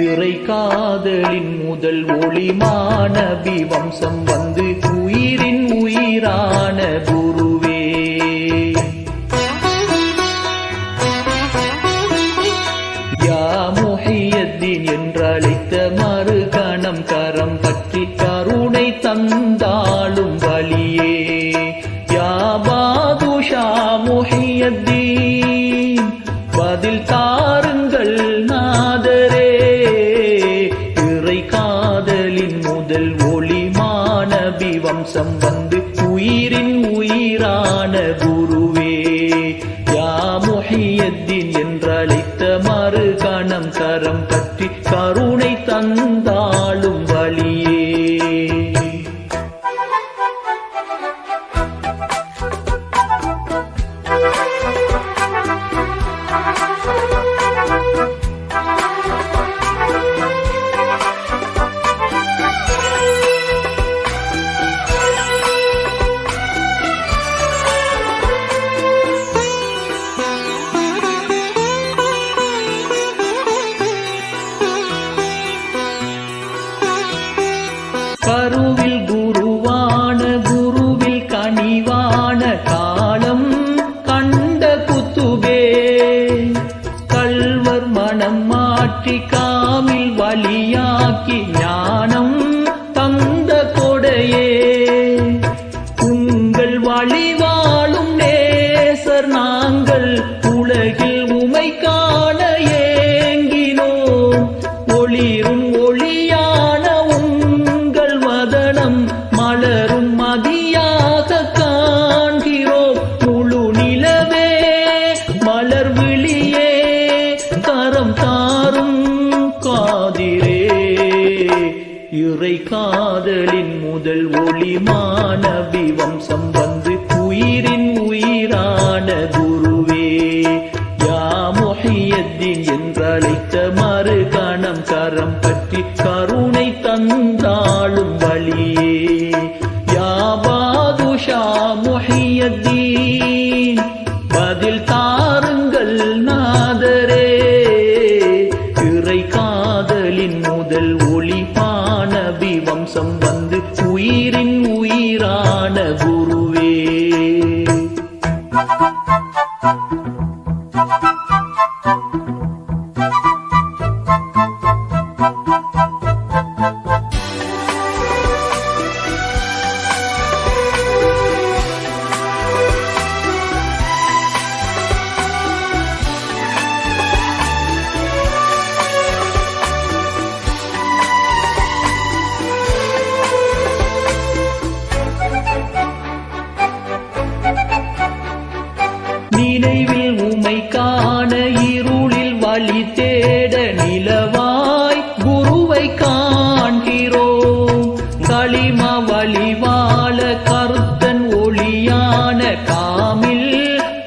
இறை காதலின் முதல் ஒளிமான வம்சம் வந்து உயிரின் உயிரான குருவே. யா முஹியத்தீன் என்றழைத்த மறுகணம் கரம் பற்றி கருணை தந்தாளும் வழியே. யா பாதுஷா முஹியத்தீன் பதில் தாருங்கள் நாதரே. இறை காதலின் முதல் ஒளிமான வம்சம் வந்து உயிரின் உயிரான குருவே. யா முஹியத்தீன் என்றழைத்த மறுகணம் கரம் பற்றி கருணை தந்தாளும் வழியே. கருவில் குருவான குருவில் கனிவான காலம் கண்ட குத்துபே. கல்வர் மனம் மாற்றி காமில் வழியாக்கி ஞானம் தந்த கொடையே. உங்கள் வழிவாழும் நேசர் நாங்கள் உலகில் உமை காண ஏங்கினோம். ஒளிரும் ஒளியான மலரும் மதியாக காண்கிறோம். முழு நிலவே மலர் விழியே கரம் தாரும் காதிரே. இறை காதலின் முதல் ஒளிமான வம்சம் வந்து உயிரின் உயிரான குருவே. யா முஹியத்தீன் என்றழைத்த மறுகணம் கரம் பற்றி கருணை தந்தாளும் வழியே. யா பாதுஷா முஹியத்தீன் பதில் தாருங்கள் நாதரே. இறை காதலின் முதல் ஒளிமான வம்சம் வந்து உயிரின் உயிரான குருவே. நினைவில் உமை காண இருளில் வழி தேட நிலவாய் குருவை காண்கிறோம். களிமா வழிவாழ கருத்தன் ஒளியான காமில்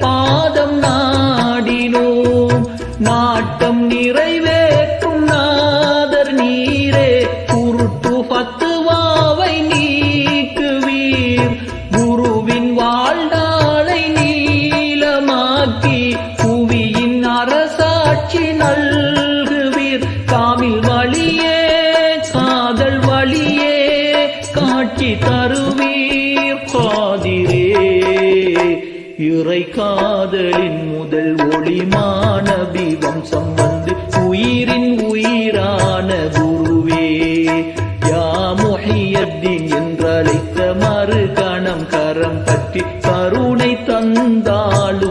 பாதம் நாடினோம். நாட்டம் நிறைவேற்றும் நாதர் நீரே குருட்டு பத்துவாவை நீக்குவீர். குருவின் வாழ்நாளை நீளமாக்கி புவியின் அரசாட்சி நல்குவீர். காமில் வழியே காதல் வழியே காட்சி தருவீர் காதிரே. இறை காதலின் முதல் ஒளிமான வம்சம் வந்து உயிரின் உயிரான குருவே. யா முஹியத்தீன் என்றழைத்த மறுகணம் கரம் பற்றி கருணை தந்தாளும்